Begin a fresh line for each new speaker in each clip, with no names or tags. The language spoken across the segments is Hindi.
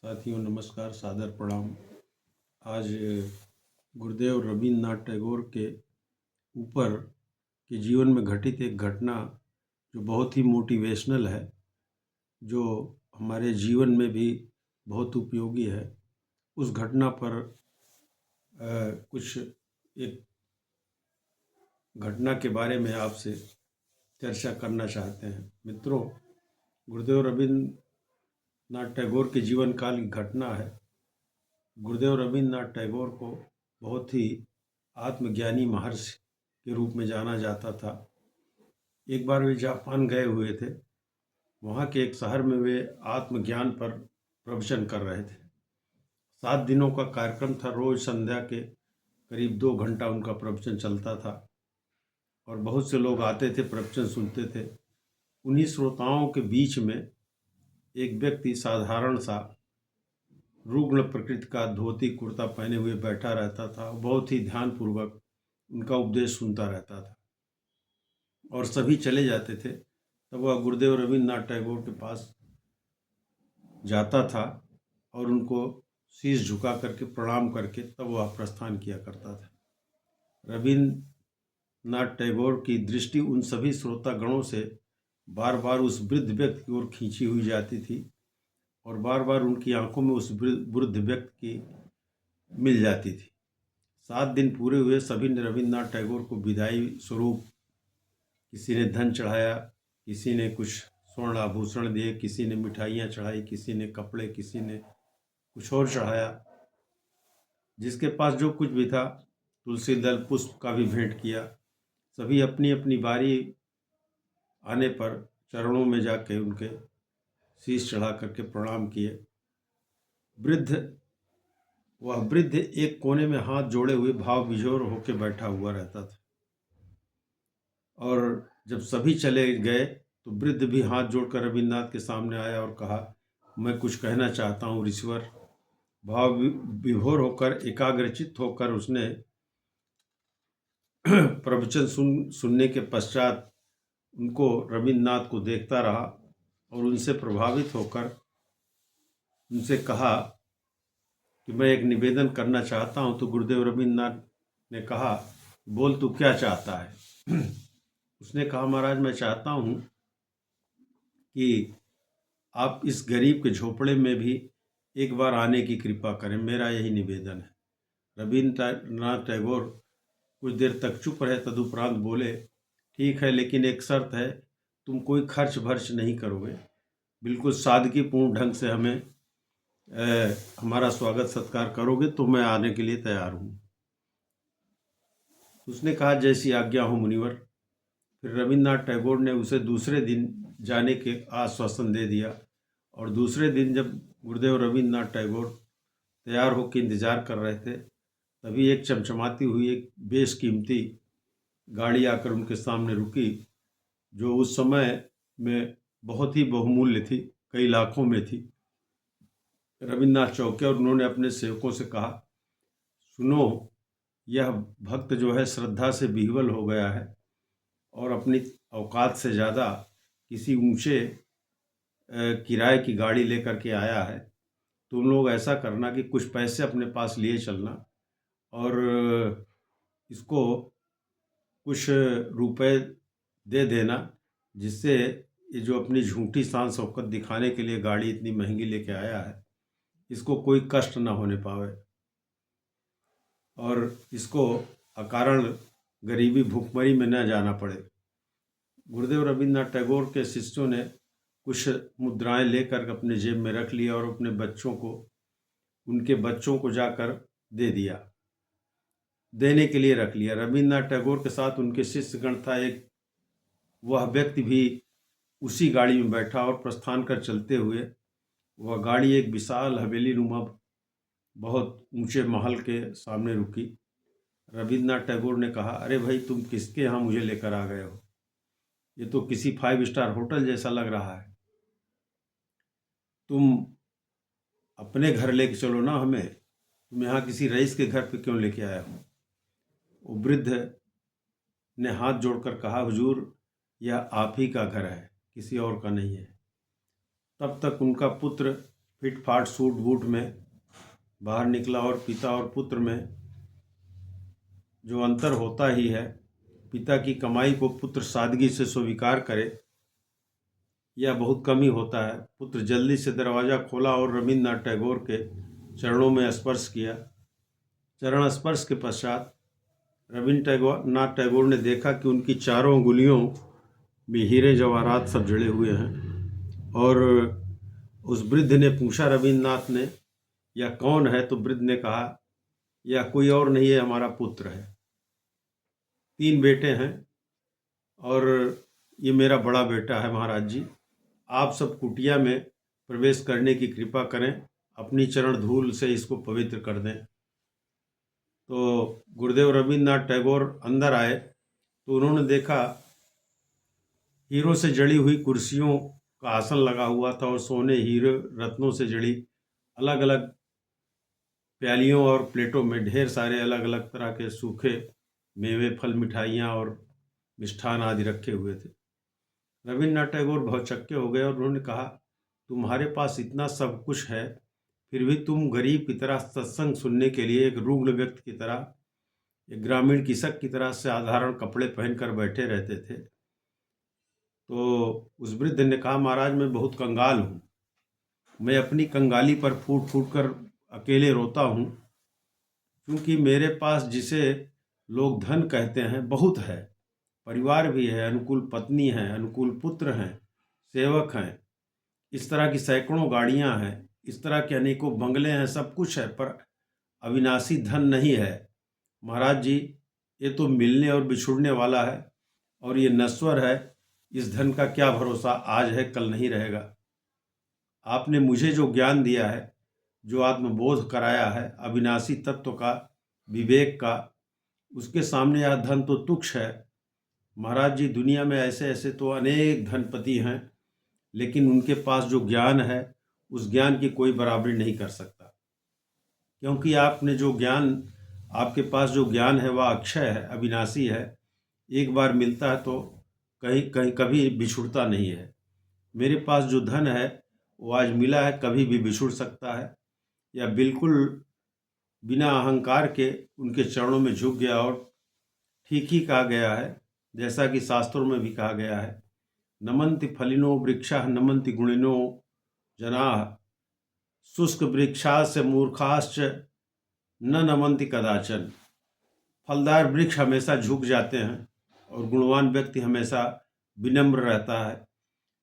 साथियों नमस्कार, सादर प्रणाम। आज गुरुदेव रवींद्रनाथ टैगोर के ऊपर के जीवन में घटित एक घटना जो बहुत ही मोटिवेशनल है, जो हमारे जीवन में भी बहुत उपयोगी है, उस घटना पर कुछ एक घटना के बारे में आपसे चर्चा करना चाहते हैं। मित्रों, गुरुदेव रवींद्रनाथ टैगोर के जीवन काल की घटना है। गुरुदेव रवींद्रनाथ टैगोर को बहुत ही आत्मज्ञानी महर्षि के रूप में जाना जाता था। एक बार वे जापान गए हुए थे। वहाँ के एक शहर में वे आत्मज्ञान पर प्रवचन कर रहे थे। 7 दिनों का कार्यक्रम था। रोज संध्या के करीब 2 घंटा उनका प्रवचन चलता था और बहुत से लोग आते थे, प्रवचन सुनते थे। उन्हीं श्रोताओं के बीच में एक व्यक्ति साधारण सा रुग्ण प्रकृति का धोती कुर्ता पहने हुए बैठा रहता था। बहुत ही ध्यानपूर्वक उनका उपदेश सुनता रहता था और सभी चले जाते थे। तब वह गुरुदेव रवींद्रनाथ टैगोर के पास जाता था और उनको शीश झुका करके प्रणाम करके तब वह प्रस्थान किया करता था। रवींद्रनाथ टैगोर की दृष्टि उन सभी श्रोतागणों से बार बार उस वृद्ध व्यक्ति की ओर खींची हुई जाती थी और बार बार उनकी आंखों में उस वृद्ध व्यक्ति की मिल जाती थी। 7 दिन पूरे हुए। सभी ने रवींद्रनाथ टैगोर को विदाई स्वरूप किसी ने धन चढ़ाया, किसी ने कुछ स्वर्ण आभूषण दिए, किसी ने मिठाइयाँ चढ़ाई, किसी ने कपड़े, किसी ने कुछ और चढ़ाया। जिसके पास जो कुछ भी था, तुलसी दल पुष्प का भी भेंट किया। सभी अपनी अपनी बारी आने पर चरणों में जाके उनके शीश चढ़ा करके प्रणाम किए। वह वृद्ध एक कोने में हाथ जोड़े हुए भाव विभोर होकर बैठा हुआ रहता था और जब सभी चले गए तो वृद्ध भी हाथ जोड़कर रवींद्रनाथ के सामने आया और कहा, मैं कुछ कहना चाहता हूँ ऋषिवर। भाव विभोर होकर, एकाग्रचित्त होकर उसने प्रवचन सुनने के पश्चात उनको रवींद्रनाथ को देखता रहा और उनसे प्रभावित होकर उनसे कहा कि मैं एक निवेदन करना चाहता हूं। तो गुरुदेव रवींद्रनाथ ने कहा, बोल तू क्या चाहता है। उसने कहा, महाराज मैं चाहता हूं कि आप इस गरीब के झोपड़े में भी एक बार आने की कृपा करें, मेरा यही निवेदन है। रवींद्रनाथ टैगोर कुछ देर तक चुप रहे, तदुपरांत बोले, ठीक है, लेकिन एक शर्त है, तुम कोई खर्च भर्च नहीं करोगे, बिल्कुल सादगीपूर्ण ढंग से हमें हमारा स्वागत सत्कार करोगे तो मैं आने के लिए तैयार हूँ। उसने कहा, जैसी आज्ञा हो मुनिवर। फिर रवींद्रनाथ टैगोर ने उसे दूसरे दिन जाने के आश्वासन दे दिया और दूसरे दिन जब गुरुदेव रवींद्रनाथ टैगोर तैयार होकर इंतजार कर रहे थे, तभी एक चमचमाती हुई एक बेशकीमती गाड़ी आकर उनके सामने रुकी, जो उस समय में बहुत ही बहुमूल्य थी, कई लाखों में थी। रवींद्रनाथ चौंके और उन्होंने अपने सेवकों से कहा, सुनो, यह भक्त जो है श्रद्धा से विह्वल हो गया है और अपनी औकात से ज़्यादा किसी ऊंचे किराए की गाड़ी लेकर के आया है। तुम लोग ऐसा करना कि कुछ पैसे अपने पास लिए चलना और इसको कुछ रुपए दे देना, जिससे ये जो अपनी झूठी शान शौकत दिखाने के लिए गाड़ी इतनी महंगी लेके आया है, इसको कोई कष्ट ना होने पावे और इसको अकारण गरीबी भूखमरी में न जाना पड़े। गुरुदेव रवींद्रनाथ टैगोर के शिष्यों ने कुछ मुद्राएं लेकर अपने जेब में रख लिया और अपने उनके बच्चों को जाकर दे दिया, देने के लिए रख लिया। रवींद्रनाथ टैगोर के साथ उनके शिष्यगण था। एक वह व्यक्ति भी उसी गाड़ी में बैठा और प्रस्थान कर चलते हुए वह गाड़ी एक विशाल हवेली नुमा बहुत ऊंचे महल के सामने रुकी। रवींद्रनाथ टैगोर ने कहा, अरे भाई, तुम किसके यहाँ मुझे लेकर आ गए हो? ये तो किसी 5 स्टार होटल जैसा लग रहा है। तुम अपने घर लेके चलो ना हमें, तुम यहाँ किसी रईस के घर पे क्यों लेके आए हो? वो वृद्ध ने हाथ जोड़कर कहा, हुजूर, यह आप ही का घर है, किसी और का नहीं है। तब तक उनका पुत्र फिट फाट सूट बूट में बाहर निकला और पिता और पुत्र में जो अंतर होता ही है, पिता की कमाई को पुत्र सादगी से स्वीकार करे, यह बहुत कम ही होता है। पुत्र जल्दी से दरवाज़ा खोला और रविन्द्रनाथ टैगोर के चरणों में स्पर्श किया। चरण स्पर्श के पश्चात रविन्द्रनाथ टैगोर ने देखा कि उनकी चारों अंगुलियों में हीरे जवाहरात सब जड़े हुए हैं। और उस वृद्ध ने पूछा रविन्द्रनाथ ने, यह कौन है? तो वृद्ध ने कहा, यह कोई और नहीं है, हमारा पुत्र है। 3 बेटे हैं और ये मेरा बड़ा बेटा है। महाराज जी, आप सब कुटिया में प्रवेश करने की कृपा करें, अपनी चरण धूल से इसको पवित्र कर दें। तो गुरुदेव रविन्द्रनाथ टैगोर अंदर आए तो उन्होंने देखा हीरों से जड़ी हुई कुर्सियों का आसन लगा हुआ था और सोने हीरे रत्नों से जड़ी अलग अलग प्यालियों और प्लेटों में ढेर सारे अलग अलग तरह के सूखे मेवे, फल, मिठाइयाँ और मिष्ठान आदि रखे हुए थे। रविन्द्रनाथ टैगोर भौचक्के हो गए और उन्होंने कहा, तुम्हारे पास इतना सब कुछ है, फिर भी तुम गरीब की तरह सत्संग सुनने के लिए एक रुग्ण व्यक्ति की तरह, एक ग्रामीण कृषक की तरह साधारण कपड़े पहनकर बैठे रहते थे। तो उस वृद्ध ने कहा, महाराज मैं बहुत कंगाल हूँ, मैं अपनी कंगाली पर फूट फूट कर अकेले रोता हूँ, क्योंकि मेरे पास जिसे लोग धन कहते हैं बहुत है, परिवार भी है, अनुकूल पत्नी है, अनुकूल पुत्र हैं, सेवक हैं, इस तरह की सैकड़ों गाड़ियां हैं, इस तरह के अनेकों बंगले हैं, सब कुछ है, पर अविनाशी धन नहीं है। महाराज जी, ये तो मिलने और बिछुड़ने वाला है और ये नश्वर है। इस धन का क्या भरोसा, आज है कल नहीं रहेगा। आपने मुझे जो ज्ञान दिया है, जो आत्मबोध कराया है, अविनाशी तत्व का, विवेक का, उसके सामने यह धन तो तुच्छ है। महाराज जी, दुनिया में ऐसे ऐसे तो अनेक धनपति हैं, लेकिन उनके पास जो ज्ञान है, उस ज्ञान की कोई बराबरी नहीं कर सकता, क्योंकि आपने जो ज्ञान, आपके पास जो ज्ञान है वह अक्षय है, अविनाशी है, एक बार मिलता है तो कहीं कहीं कभी बिछुड़ता नहीं है। मेरे पास जो धन है वो आज मिला है, कभी भी बिछुड़ सकता है। या बिल्कुल बिना अहंकार के उनके चरणों में झुक गया और ठीक ही कहा गया है, जैसा कि शास्त्रों में भी कहा गया है, नमन्ति फलिनो वृक्षा नमन्ति गुणिनो जनाः शुष्क वृक्षास्य मूर्खाश्च न नमन्ति कदाचन। फलदार वृक्ष हमेशा झुक जाते हैं और गुणवान व्यक्ति हमेशा विनम्र रहता है,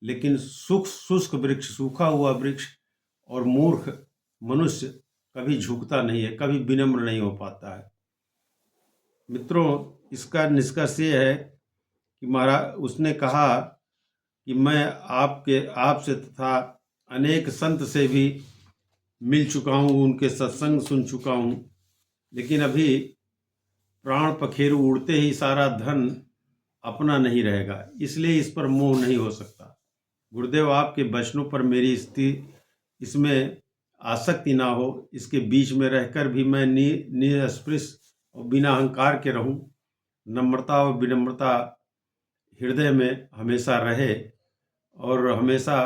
लेकिन शुष्क वृक्ष, सूखा हुआ वृक्ष और मूर्ख मनुष्य कभी झुकता नहीं है, कभी विनम्र नहीं हो पाता है। मित्रों, इसका निष्कर्ष ये है कि महाराज, उसने कहा कि मैं आपसे तथा अनेक संत से भी मिल चुका हूँ, उनके सत्संग सुन चुका हूँ, लेकिन अभी प्राण पखेरु उड़ते ही सारा धन अपना नहीं रहेगा, इसलिए इस पर मोह नहीं हो सकता। गुरुदेव, आपके वचनों पर मेरी इसमें आसक्ति ना हो, इसके बीच में रहकर भी मैं निस्पृह और बिना अहंकार के रहूं, नम्रता और विनम्रता हृदय में हमेशा रहे और हमेशा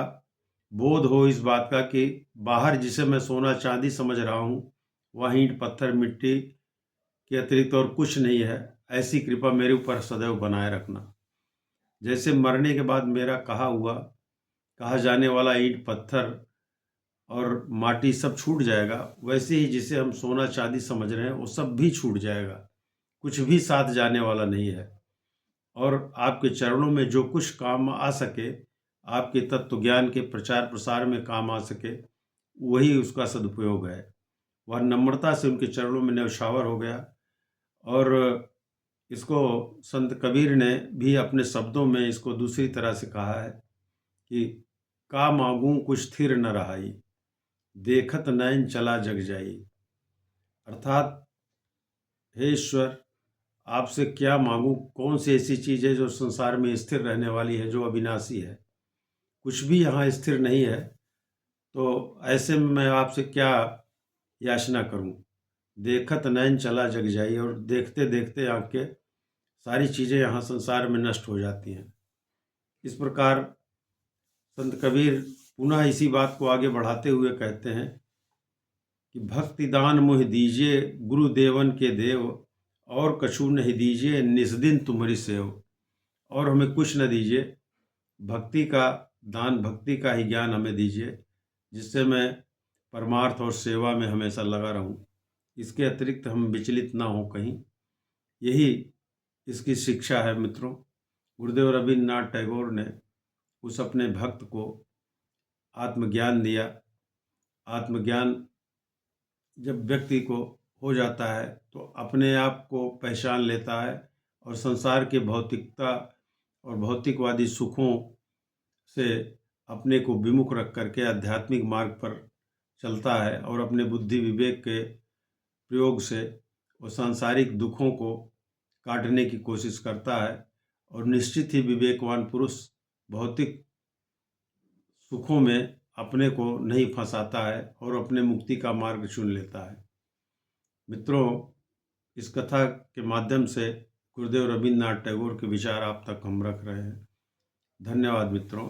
बोध हो इस बात का कि बाहर जिसे मैं सोना चांदी समझ रहा हूँ, वह ईंट पत्थर मिट्टी के अतिरिक्त और कुछ नहीं है। ऐसी कृपा मेरे ऊपर सदैव बनाए रखना। जैसे मरने के बाद मेरा कहा जाने वाला ईंट पत्थर और माटी सब छूट जाएगा, वैसे ही जिसे हम सोना चांदी समझ रहे हैं वो सब भी छूट जाएगा, कुछ भी साथ जाने वाला नहीं है। और आपके चरणों में जो कुछ काम आ सके, आपके तत्व ज्ञान के प्रचार प्रसार में काम आ सके, वही उसका सदुपयोग है। वह नम्रता से उनके चरणों में न्यौछावर हो गया। और इसको संत कबीर ने भी अपने शब्दों में इसको दूसरी तरह से कहा है कि का मांगूं कुछ स्थिर न रहाई, देखत नैन चला जग जाई। अर्थात, हे ईश्वर, आपसे क्या मांगूं, कौन सी ऐसी चीज़ है जो संसार में स्थिर रहने वाली है, जो अविनाशी है? कुछ भी यहाँ स्थिर नहीं है, तो ऐसे में मैं आपसे क्या याचना करूं? देखत नैन चला जग जाई, और देखते देखते आंखें, सारी चीज़ें यहाँ संसार में नष्ट हो जाती हैं। इस प्रकार संत कबीर पुनः इसी बात को आगे बढ़ाते हुए कहते हैं कि भक्ति दान मुहि दीजिए गुरुदेवन के देव, और कछु नहीं दीजिए निज दिन तुम्हारी सेव। और हमें कुछ न दीजिए, भक्ति का दान, भक्ति का ही ज्ञान हमें दीजिए, जिससे मैं परमार्थ और सेवा में हमेशा लगा रहूं। इसके अतिरिक्त हम विचलित ना हो कहीं। यही इसकी शिक्षा है मित्रों। गुरुदेव रवींद्रनाथ टैगोर ने उस अपने भक्त को आत्मज्ञान दिया। आत्मज्ञान जब व्यक्ति को हो जाता है तो अपने आप को पहचान लेता है और संसार के भौतिकता और भौतिकवादी सुखों से अपने को विमुख रख करके आध्यात्मिक मार्ग पर चलता है और अपने बुद्धि विवेक के प्रयोग से वो सांसारिक दुखों को काटने की कोशिश करता है। और निश्चित ही विवेकवान पुरुष भौतिक सुखों में अपने को नहीं फंसाता है और अपने मुक्ति का मार्ग चुन लेता है। मित्रों, इस कथा के माध्यम से गुरुदेव रवींद्रनाथ टैगोर के विचार आप तक हम रख रहे हैं। धन्यवाद मित्रों।